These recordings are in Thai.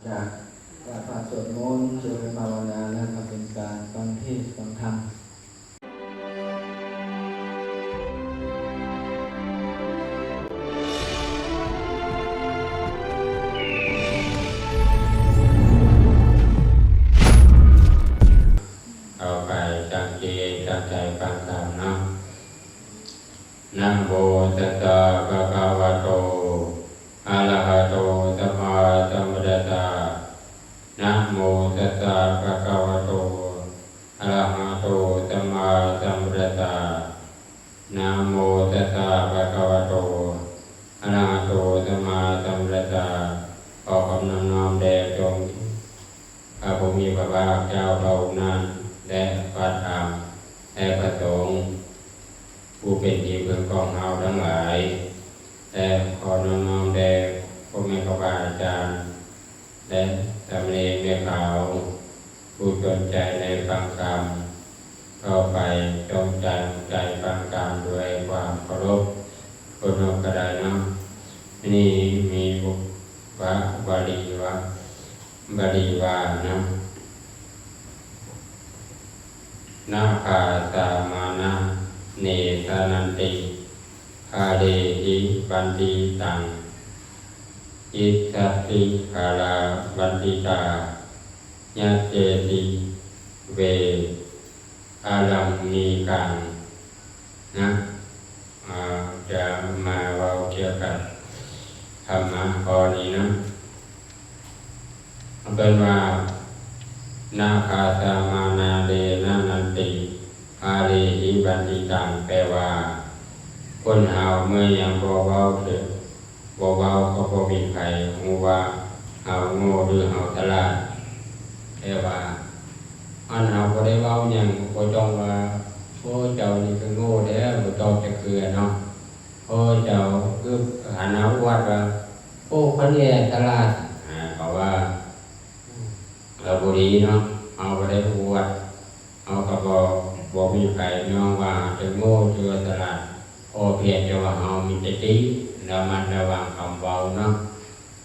จากการฟังสวดมนต์เจริญภาวนาแล้วก็เป็นการฟังเทศน์ฟังธรรมเอาไปตั้งใจตั้งใจฟังธรรมนะนะโมตัสสะภะคะวะโตอะระหะโตสัมมาสัมพุทธัสสะนะโมตัสสะภะคะวะโตอะระหะโตสัมมาสัมพุทธัสสะนะโมตัสสะภะคะวะโตอะระหะโตสัมมาสัมพุทธัสสะขอความน้อมแด่จงพระผู้มีพระภาคเจ้าพระองค์นั้นและพระธรรมและพระสงฆ์ผู้เป็นที่พึ่งของเราทั้งหลายและขอน้อมแด่พ่อแม่ครูบาอาจารย์และสามเณรแม่ขาวผู้สนใจในฟังธรรมเข้าไปจงใจฟังธรรมด้วยความเคารพคนนกระไดน้ำนี่มีบุพบาลีว่านะนาคาสามานะเนสานันติคาเดหิบันติตังอิสัตติคาราบันติตาญาเจติเวอาลัมมีกังนะจะมาเว้าเกี่ยวกับธรรมะข้อนี้นะเป็นว่านาคาสามานาเดนะนันติอาเรหิบันติตังแปลว่าคนหาวเมื่อยังบ่เว้าถึงบ่เว้าก็บ่มีใครฮู้ว่าหาวโง่หรือหาวฉลาดแปลว่าอันหาวบ่ได้เว้าหยังบ่จ้องว่าโอ้เจ้านี่ก็โง่แท้บ่ตอบจักคือเนาะโอ้เจ้าคือหันหาอวดว่าโอ้คนนี้ฉลาดก็ว่าเราบ่ดีเนาะเอาบ่ได้อวดเอาก็บ่มีใครน้องว่าจะโง่จะฉลาดโอเพียงแต่ว่าเฮามีสติระมัดระวังคำเว้าเนาะ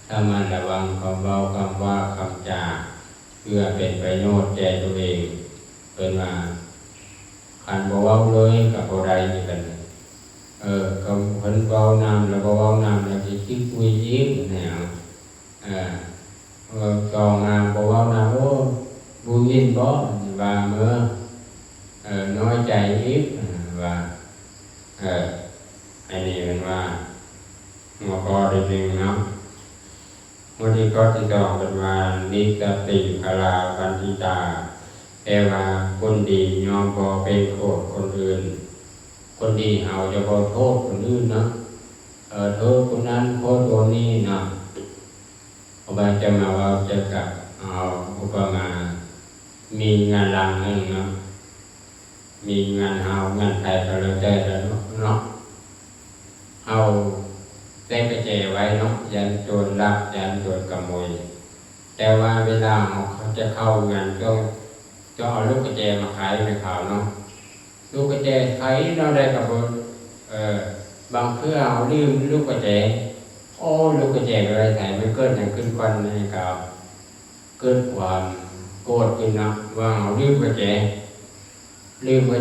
ถ้ามันระวังคำเว้าคำว่าคำจาเพื่อเป็นประโยชน์แก่ตัวเองเป็นว่าคันบ่เว้าเลยก็บ่ได้คือกันก็เพิ่นเว้านำแล้วบ่เว้านำแล้วสิคิดคุยยิ้มแนวจองงานบ่เว้านำโอ้บุญยินบ่ว่าเมื่อน้อยใจอีกว่าอันนี้เป็นว่าหัวข้อที่หนึ่งเนาะหัวที่ข้อที่สองเป็นว่านิสติคาราบันติตาแปลว่าคนดียอมบ่เป็นโทษคนอื่นคนดีเฮาจะบ่โทษคนอื่นเนาะโทษคนนั้นโทษคนนี้เนาะเอาไปจะมาว่าจะกับเอาอุปมามีงานรังนึงเนาะมีงานเฮางานใครก็แล้วแต่เนาะเอาได้กระเจไว้เนาะยันโจรลักยันโจรขโมยแต่ว่าเวลาเขาจะเข้างานก็เอาลูกกระเจมาขายในข่าวเนาะลูกกระเจขายเราได้กับบางเพื่อเอาลืมลูกกระเจโอ้ลูกกระเจอะไรใส่มันเกิดอย่างขึ้นควันในข่าวเกิดความโกรธขึ้นนะว่าเอาลืมกระเจเอาไว้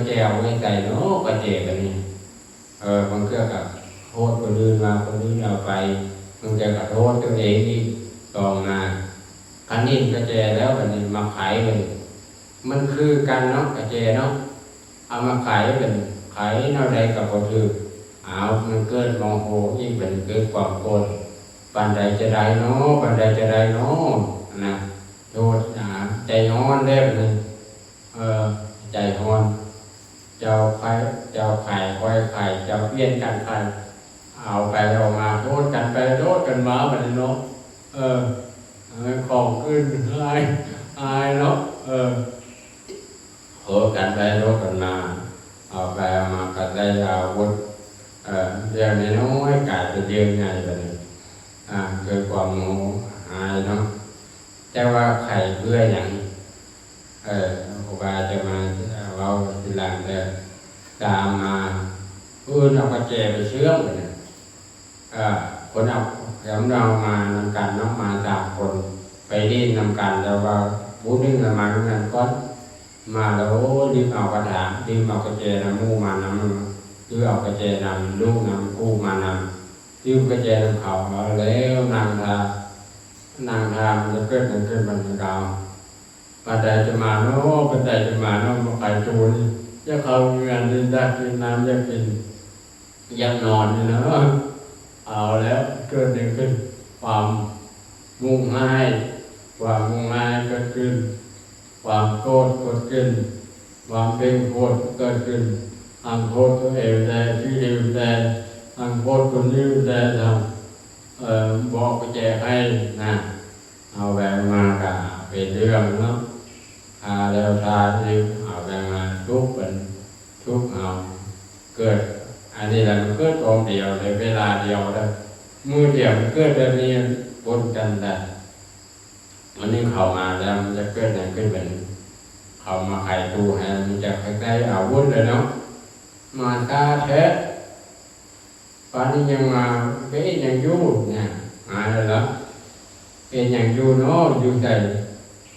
ใส่เนาะกระเจแบบนี้บางเพื่อกับโทษคนอื่นมาคนอื่นเอาไปมันจะกระโทษตัวเองอีกต่อมาคันนี้กระเจแล้วแบบนี้มาขายเลยมันคือการเนาะกระเจเนาะเอามาขายเป็นขายเนาะใดกับพอถือเอามันเกิดโมโหยิ่งเป็นเกิดความโกรธปันใดจะได้เนาะนะโทษใจฮ้อนเด้อนี่ใจฮ้อนเจ้าไข่ค่อยไข่เจ้าเปลี่ยนกันไข่เอาไปเอามาโทษกันไปโทษกันมาบัดนี้เนาะของขึ้นอายเนาะโทษกันไปโทษกันมาเอาไปเอามาก็ได้อาวุธเรื่องน้อยกลายเป็นเรื่องใหญ่ไปเลยเกิดความโมโหอายเนาะแต่ว่าไข่เพื่ออย่างครูบาจะมาเว้าทีหลังเด้อตามมาเอากระเจไปเชื่อมเลยคนเอาเรามานำกันน้องมา3 คน ไปดิ้นนำกันแล้วว่าผู้นึงมาเงินก้อนมาแล้วรีบเอากระถางรีบเอากระเจนำมู่มานำรีบเอากระเจนำลูกนำกู้มานำรีบกระเจนำเขาแล้วนางทามันจะเกิดบรรดาปัจจัยจะมาเนาะปัจจัยจะมาเนาะมาไก่จูนจะเขาเงินดินได้กินน้ำจะกินยังนอนอยู่เนาะเอาแล้วเกิดขึ้นความมุ่งง่ายเกิดขึ้นความโกรธเกิดขึ้นความเป็นโกรธเกิดขึ้นอังโกรธตัวเองได้ที่เดียวได้อังโกรธคนนี้ได้ทำบอกกระแจให้นะเอาแบงมากะเป็นเรื่องเนาะแล้วทานนี่เอาแบงมาทุกเป็นทุกเอาเกิดอันนี้แหละมันเกิดองเดียวในเวลาเดียวได้มือเดียวมันเกิดแบบนี้ปนกันได้วันนี้เข้ามาแล้วมันจะเกิดอะไรขึ้นเป็นเข้ามาไขตูให้มันจะคล้ายๆอาวุธเลยเนาะมาตาแท้ตอนนี้ยังมาเป็นยังอยู่เนี่ยมาแล้วเป็นยังอยู่เนาะอยู่ใจ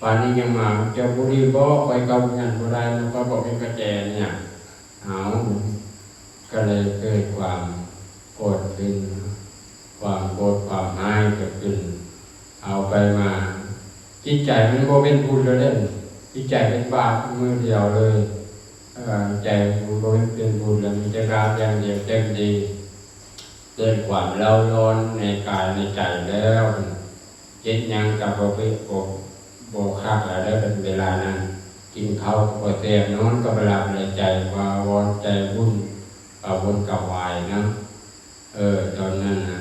ตอนนี้ยังมาเจ้าบุรีบ่ไปเกาเงินโบราณก็บอกเป็นกระแจเนี่ยเอาก็เลยเกิดความโกรธขึ้นความโกรธความหายเกิดขึ้นเอาไปมาจิตใจมันก็เป็นบุญเลยเด่นจิตใจเป็นบาปมือเดียวเลยใจมันก็เป็นบุญแล้วมีจะราบอย่างเดียวเต็มดีเกิดความเล่าร้อนในกายในใจแล้วจิตยังกับโบคักแล้วได้เป็นเวลานั้นกินข้าวก็เตียนนอนก็หลับในใจว่าวอนใจบุญบุญกับวายนะตอนนั้นนะ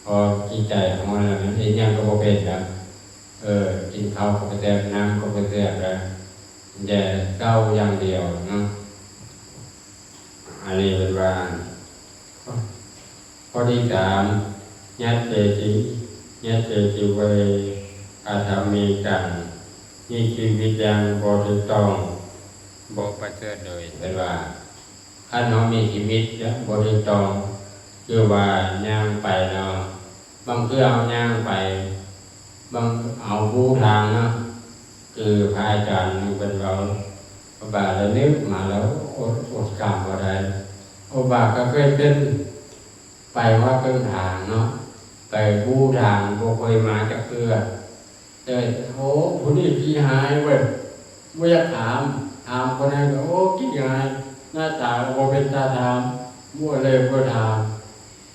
พอจิตใจของมันนั้นเองยังก็บ่เป็นแล้วกินข้าวก็เตียนน้ำก็เตียนแล้วแย่เศร้าอย่างเดียวนะอันนี้เป็นว่าข้อที่สามยัดเจจิเวอาธรรมีกันนี่ชีวิตยังบริต้องบอกประเสริฐเลยเป็นว่าถ้าน้องมีชีวิตบริต้องคือว่าย่างไปเนาะบางเพื่อเอาย่างไปบางเอาผู้ทางเนาะคือพระอาจารย์เป็นเราบาแล้วนึกมาแล้วอดกรรมอะไรบาก็เคยเป็นไปว่าเครื่องทางเนาะไปผู้ทางบ่เคยมาจากเพื่อโอ้ผู้นี้ขี้หายเว้ยไม่อยากถามคนนั้นก็โอ้ขี้หายหน้าตาโอเป็นตาถามมั่วเลยก็ถาม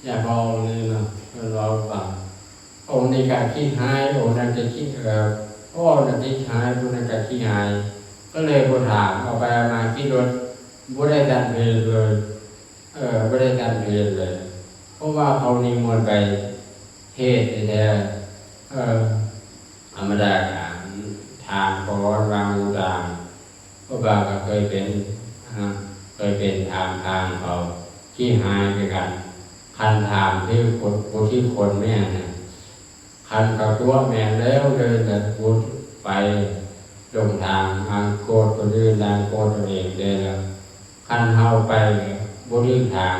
อย่าบอกเลยนะเราฟังองค์นี้ก็ขี้หายองค์นั้นก็ขี้พ่อนั้นขี้หายผู้นั้นก็ขี้หายก็เลยก็ถามเอาไปมาขี้รถไม่ได้ดันเพลเลยไม่ได้ดันเพลเลยเพราะว่าเขานิมนต์ไปเทศน์แต่ธรรมดาทางพอวางตามก็บางก็เคยเป็นทางเขาที่หายไปกันคันถามที่คนแม่นะคันกับตัวแม่แล้วเลยแต่พุทไปลงทางโกดคนอื่นทางโกดตัวเองได้แล้วคันเฮาไปบริทาง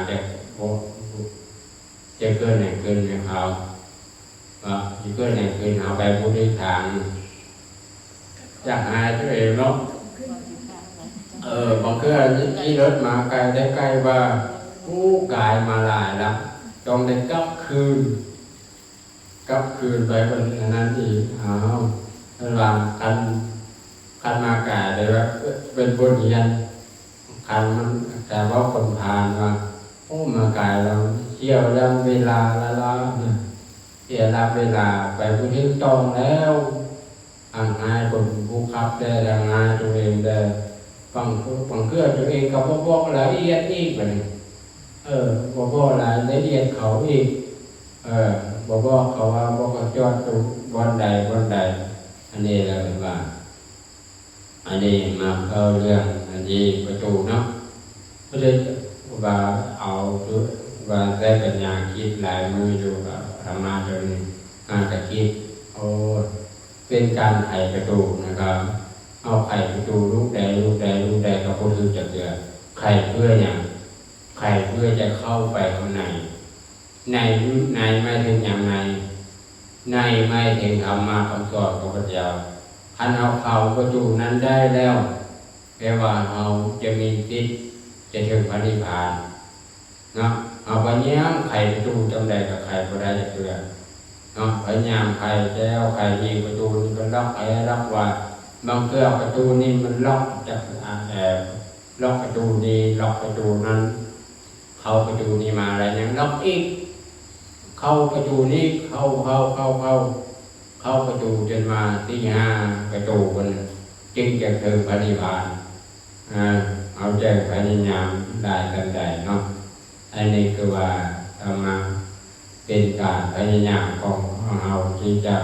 จะเกิดไหนเกินในเขาที่เกิดไหนเกินเอาไปบริทางอยากหายตัวเองเนาะบางเครื่องที่รถมาไกลได้ใกล้ว่าผู้กายมาหลายแล้วต้องได้กลับคืนไปบนนั้นอีกระหว่างคันมากายเลยว่าเป็นบนเรียนคันมันแต่ว่าคนผ่านว่าโอ้มากายเราเที่ยวรับเวลาแล้วเที่ยวรับเวลาไปผู้ที่ต้องแล้วหายคนผู้ขับได้งานตัวเองได้ฟังเครื่องตัวเองกับบอกรายละเอียดอีกเลยบอกรายละเอียดเขาอีกบอกเขาว่าบอกจอดตรงบนใดอันนี้แหละเป็นว่าอันนี้มาเข้าเรื่องอันนี้ประตูเนาะก็เลยว่าเอาว่าได้ปัญญาคิดหลายมืออยู่กับธรรมะจนงานจะคิดเป็นการไขประตูนะครับเอาไขประตูลูกใดก็พูดถึงจะเกิดไขเพื่ออย่างไขเพื่อจะเข้าไปข้างในไม่ถึงอย่างใน ในไม่ถึงธรรมะคำสอนของพระเจ้าคันเอาเข้าประตูนั้นได้แล้วแปลว่าเราจะมีสิทธิ์จะถึงพระนิพพานเนาะเอาไปเนี้ยใครประตูจำได้กับใครก็ได้เพื่อเนาะพยายามใครแล้วใครยิงประตูนี่ก็ล็อกไอ้ล็อกว่าบางเครื่องประตูนี่มันล็อกจากล็อกประตูนี้ล็อกประตูนั้นเข้าประตูนี้มาอะไรยังล็อกอีกเข้าประตูนี้เข้าประตูจนมาที่5ประตูคนจึงจะถึงพระนิพพานเอาใจพยายามได้กันใดเนาะอันนี้คือว่าธรรมะเป็นการพยายามของเราที่จะ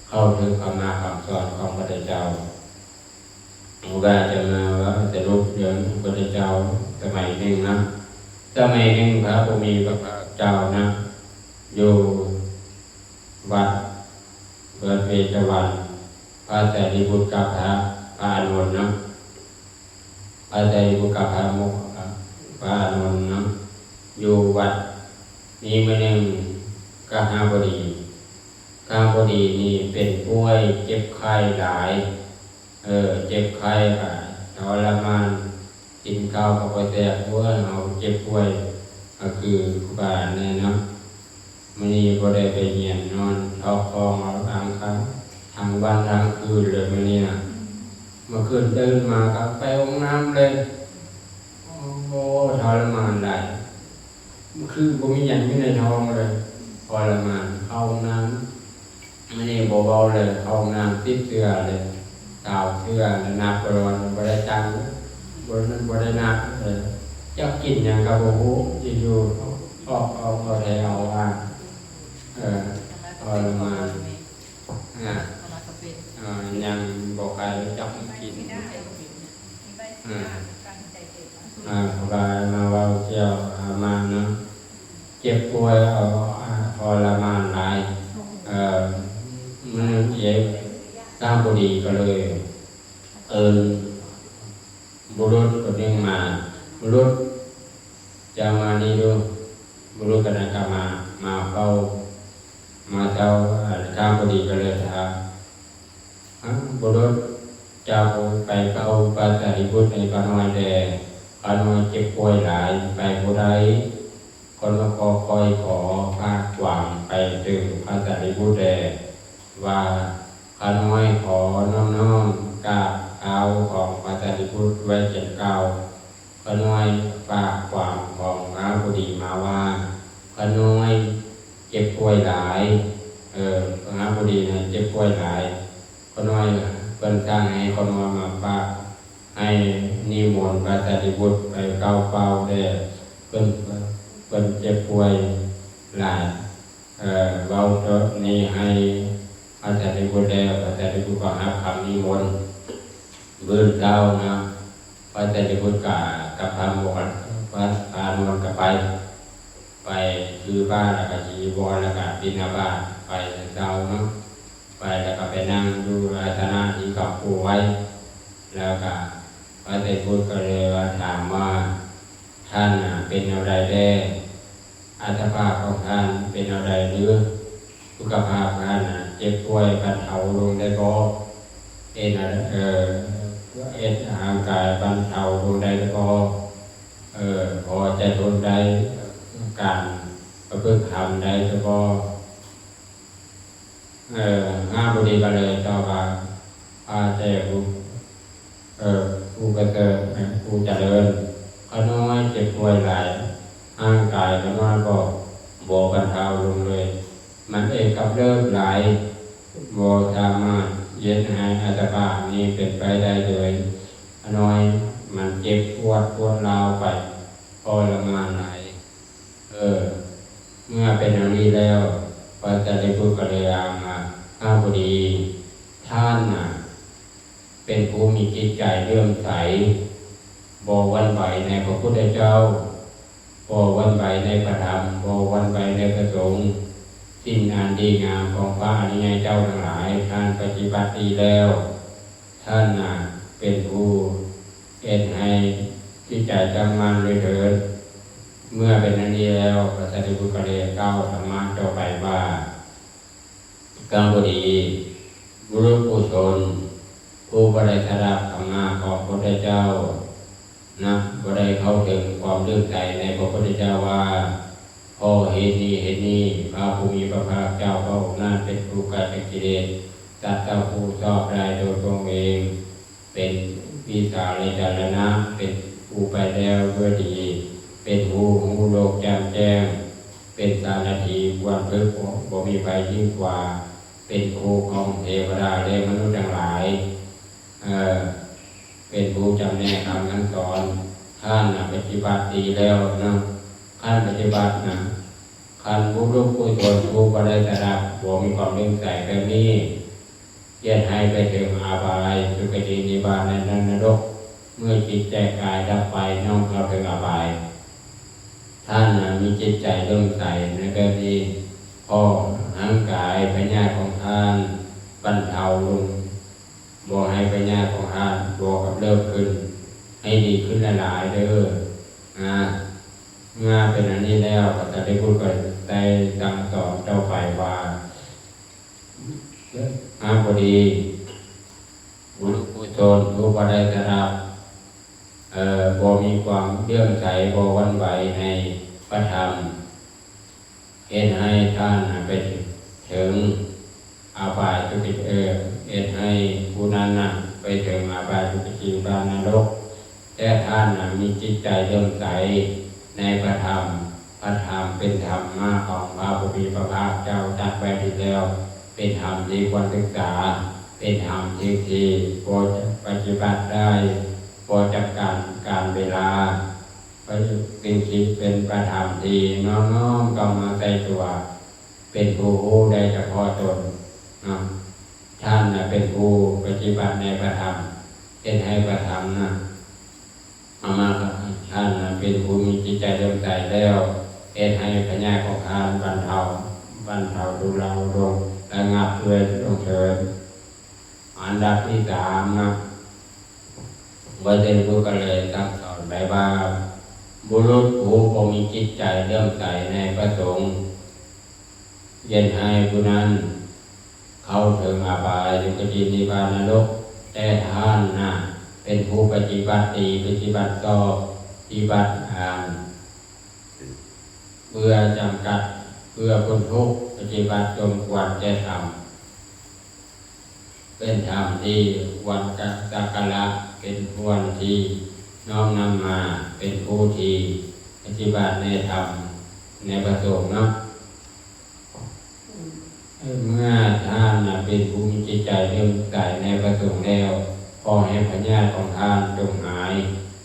เข้าถึงคำนาคำสอนของพระเจ้าว่าจะมาว่าจะรูปเรื่องพระเจ้าสมัยหนึ่งนะสมัยหนึ่งพระผู้มีพระภาคเจ้านะอยู่วัดเบิดเวชวันพระสารีบุตรกับพระอานนท์นะพระสารีบุตรกับพระโมคคัลพระอานนท์นะอยู่วัดนี้เมื่อหนึ่งกหาบดีนี่เป็นป่วยเจ็บไข้หลายเจ็บไข้ค่ะทรมานกินข้าวกับไปแต่หัวเอาเจ็บป่วยก็คือบ้านเนี่ยเนาะมันนี่ก็ได้ไปเยียนนอนท้องคลองเอาทางวันทางคืนเลยมันนี่นะเมื่อคืนตื่นมาก็ไปห้องน้ำเลยโอ้ทรมานได้คือผมมีอย่างนี้ในท้องเลยทรมานเข้าห้องน้ำมันนี่เบาๆเลยเข้าห้องน้ำติดเสื้อเลยตาวเสื้อนับร้อนบริจังบรินับเลยจะกินอย่างกับโอ้โหอยู่เอาแถวอ่ะทรมานยังบอกใครจับกินพระมาว่าเจ้ามาเนาะเจ็บป่วยเอาทรมานหลายมันเจ็บตามพอดีก็เลยบุรุษคนหนึ่งมาบุรุษจะมานี่ดูบุรุษกันก็มาเฝ้ามาเท่าตามพอดีก็เลยถามบุรุษจะไปเข้าพระสารีบุตรในปานอยแดปานอยเจ็บป่วยหลายไปผู้ใดคนมาคอยขอพาหวังไปถึงพระสารีบุตรแดว่าพาน้อยขอน้อมกราบเท้าของพระสารีบุตรไว้เจ็ดเก้าพาน้อยฝากความของพระผู้ดีมาว่าพาน้อยเจ็บป่วยหลายพระผู้ดีนะเจ็บป่วยหลายพาน้อยเป็นทางให้คนมาฝากให้นิมนต์พระสารีบุตรไปเก้าเฝ้าได้เป็นเจ็บป่วยหลายเว้าเถอะนี่ให้พระสารีบุตรแล้วพระสารีบุตรก็หาคำนิมนต์เบื้องเจ้านะพระสารีบุตรกับพระโมคคัลพระอานนท์ก็ไปคือบ้านแล้วก็จีวรแล้วก็บิณฑบาตไปเจ้าเนาะไปแล้วก็ไปนั่งดูอาสนะที่กับปูไว้แล้วก็พระสารีบุตรก็เลยถามว่าท่านเป็นอะไรแน่อัตภาพของท่านเป็นอะไรหรือสุขภาพท่านเจ็บป่วยบรรเทาลงได้บ่ร่างกายบรรเทาลงได้บ่พอจะทนได้การประพฤติธรรมได้บ่ห้าบุรีก็เลยต่อว่าอาเจ้าผู้ประเสริฐผู้เจริญก็น้อยเจ็บป่วยหลายร่างกายก็น้อยก็บ่บรรเทาลงเลยมันเองกับเริ่มหลายบ่สามารถเย็นหายอัตภาพนี้เป็นไปได้เลยน้อยมันเจ็บปวดร้าวไปทรมานหลายเมื่อเป็นอย่างนี้แล้วพระสารีบุตรก็เลยมาข้าพอดีท่านเป็นผู้มีจิตใจเลื่อมใสบ่หวั่นไหวในพระพุทธเจ้าบ่หวั่นไหวในพระธรรมบ่หวั่นไหวในพระสงฆ์สิ่งอันดีงามของพระอริยเจ้าทั้งหลายท่านปฏิบัติดีแล้วท่านเป็นผู้ให้จิตใจตั้งมั่นเลยเถิดเมื่อเป็นอย่างนี้แล้วพระสารีบุตรก็เลยกล่าวธรรมะต่อไปว่า กรรมบุรีบุรุษผู้ชนผู้บริสรับธรรมะของพระพุทธเจ้านะบ่ได้เข้าถึงความเลื่อมใสในพระพุทธเจ้าว่าพ่อเหตุนี้พระผู้มีพระภาคเจ้าพระองค์นั้นเป็นผู้ไกลจากกิเลสตัดเจ้าผู้ชอบได้โดยตรงเองเป็นวิสาเลจารณะเป็นผู้ไปแล้วด้วยดีเป็นผู้รู้โลกแจ่มแจ้งเป็นสารถีวันพึกบ่มีภัยยิ่งกว่าเป็นครูของเทวดาและมนุษย์ทั้งหลายเป็นผู้จำแนกคำสอนท่านปฏิบัติดีแล้วนะท่านปฏิบัตินะท่านผู้รู้ผู้ชนผู้บริสุทธิ์บ่มีความเลื่อมใสแบบนี้เย็นให้ไปถึงอาบายสุคตินิพพานในนรกเมื่อจิตใจกายดับไปน้อมเข้าถึงอาบายท่านมีจิตใจเลื่อมใสในแบบนี้พอร่างกายปัญญาของท่านบรรเทาลงบ่ให้ปัญญาของท่านบ่กับเลิกขึ้นให้ดีขึ้นหลายๆเด้องานเป็นอันนี้แล้วก็จะได้พูดกันได้ดังต่อเจ้าไปว่าพอดีบุรุษผู้ชนผู้บริสรับบ่มีความเลื่อมใสบ่หวั่นไหวในพระธรรมเอ็นให้ท่านไปถึงอาบายทุกข์เอ็นให้ผู้นั้นไปถึงอาบายทุกข์บานนรกแต่ท่านมีจิตใจเลื่อมใสในพระธรรมเป็นธรรมะของพระผู้มีพระภาคเจ้าจัดไว้ดีแล้วเป็นธรรมที่ควรศึกษาเป็นธรรมที่พอจะปฏิบัติได้พอจัดการเวลาเป็นคิดเป็นประธรรมที่น้อมๆก็มาใส่ตัวเป็นผู้รู้ได้เฉพาะตนท่านเป็นผู้ปฏิบัติในประธรรมเป็นให้ประธรรมเอามาท่านเป็นผู้มีจิตใจเลื่อมใสแล้วเป็นให้ปัญญาของท่านบรรเทาดูเราลงระงับด้วยลงเชิญอันดับที่3วัยเด็กผู้ก็เลยตั้งสอนไว้ว่าบุรุษผู้มีจิตใจเลื่อมใสในพระสงฆ์เย็นให้ผู้นั้นเข้าถึงอาบายสุคตินิพพานนรกแต่ท่านเป็นผู้ปฏิบัติดีปฏิบัติชอบปฏิบัติเพื่อจำกัดเพื่อพ้นทุกข์ปฏิบัติจงควรแก่ธรรมเป็นธรรมที่วันกัสักการะเป็นวันที่น้อมนำมาเป็นผู้ที่ปฏิบัติในธรรมในประสงค์เมื่อท่านเป็นผู้มีจิตใจเลื่อมใสในประสงค์แล้วพอให้พญาของท่านจงหาย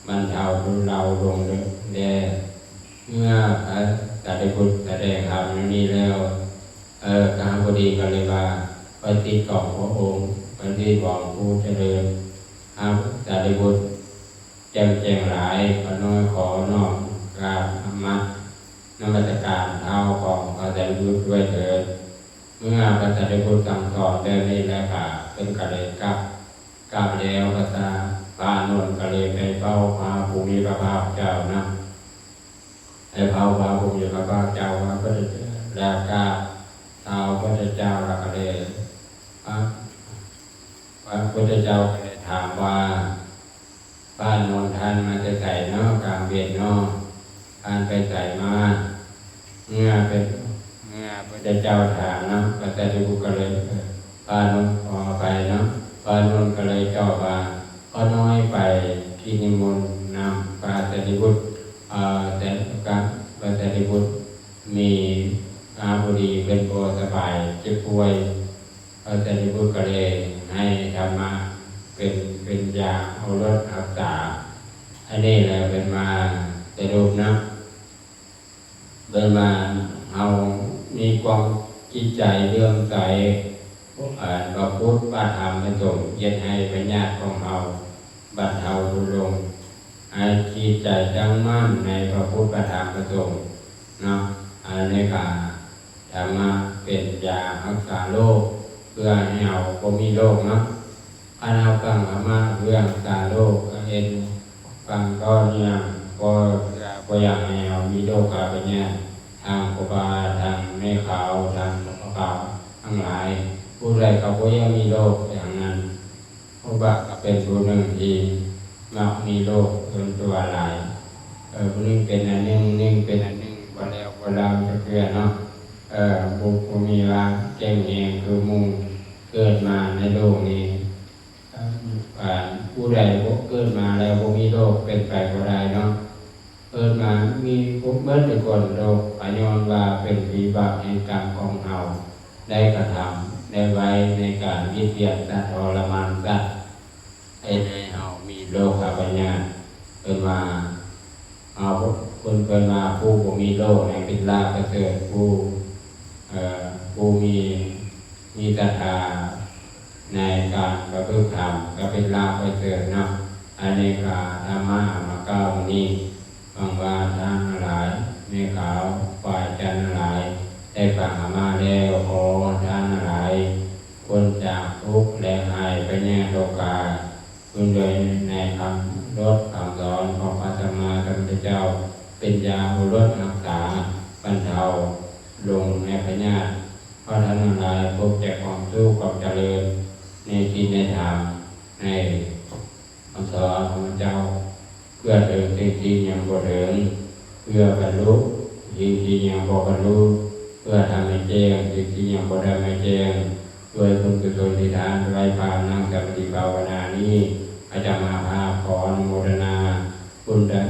บรรเทาทุเราลงแด่เมื่อพระสารีบุตรแสดงธรรมนี้แล้วกาบดีก็เลยว่าปฏิกอบพระองค์ปฏิบอกผู้เจริญสารีบุตรแจ่มแจ้งหลายขอน้อยขอนอกกราบธรรมะนมัสการเท้าของพระสารีบุตรด้วยเถิดเมื่อพระสารีบุตรสั่งสอนแล้วนี้แล้วค่ะเป็นกระเลยกลับแล้วพระพระอานนท์ก็เลยไปเฝ้าพระผู้มีพระภาคเจ้าไอ้พระผู้มีพระภาคเจ้าว่าพระแล้วก็เท้าพระเจ้าแล้วก็เลยพระพุทธเจ้าก็เลยถามว่าพระอานนท์ท่านมาจะใส่เนาะกลางเวียนเนาะท่านไปใส่มาเมื่อพระเจ้าถามเนาะพระสารีบุตรก็เลยพระอานนท์ขอไปเนาะพระอานนท์ก็เลยเจ้าว่าก็น้อยไปที่นิมนต์นำพระสารีบุตรแต่การพระสารีบุตรมีอาบุรีเป็นโพสบายเจ็บป่วยพระสารีบุตรก็เลยให้ธรรมะเป็นยาเอารสรักษาอันนี้แหละเป็นมาแต่รูปนะเป็นมาเอามีความจิตใจเลื่อมใสพระพุทธพระธรรมพระสงฆ์เย็นให้ปัญญาของเราบรรเทาทุลงให้จิตใจตั้งมั่นในพระพุทธพระธรรมพระสงฆ์อันนี้ก็ธรรมะเป็นยารักษาโรคเพื่อให้เราบ่มีโรคอันเอาฟังธรรมะเรื่องรักษาโรคเอ็นฟังก็เนี่ยก็อยากให้เรามีโรคกาเป็นเนี่ยทางปบาทางไม่ขาวทางขาวทาง ทั้งหลายผู้ใดเขาก็ยังมีโรคอย่างนั้นเพราะว่าก็เป็นผู้หนึ่งที่มักมีโรคเป็นตัวหลายผู้นึงเป็นอันนึงนึงเป็นอันนึงบ่แล้วบ่เราจะเกิดเนาะบุคคลมีว่าแจ้งเองคือมุงเกิดมาในโลกนี้ผู้ใดเกิดมาแล้วบ่มีโรคเป็นไปบ่ได้เนาะเกิดมามีพวกเบิดทุกคนโรคปยอนว่าเป็นวิบากแห่งกรรมของเฮาได้กระทำได้ไว้ในการวิเทียนสัตว์ทรมานสัตว์ให้เฮามีโรคขับปัญญาเป็นว่าเอาคนเป็นมาผู้บ่มีโรคในเป็นลาภประเสริฐผู้มีศรัทธาในการประพฤติธรรมก็เป็นลาภประเสริฐเนาะอันนี้ก็ธรรมะมาเก้านี้บางว่าทางหลายเมฆขาวฝ่ายจันทร์หลายได้ฟังมาแล้วขอทานหลายคนจากทุกข์และหายไปแน่โลกาคุณโดยในคำลดคำสอนของพระสัมมาสัมพุทธเจ้าเป็นยาลดรักษาบรรเทาลงในพญาเพราะท่านทั้งหลายพบแต่ความสุขความเจริญในที่ในธรรมในคำสอนของพระเจ้าเพื่อถึงสิ่งที่ยังบ่ถึงเพื่อบรรลุสิ่งที่ยังบ่บรรลุเพื่อทำให้แจ้งสิ่งที่ยังบ่ได้ไม่แจ้งด้วยคุณกุศลที่ทานไว้ภาวนาสมาธิภาวนานี้อาจารย์มหาภาพขออนุโมทนาบุญได้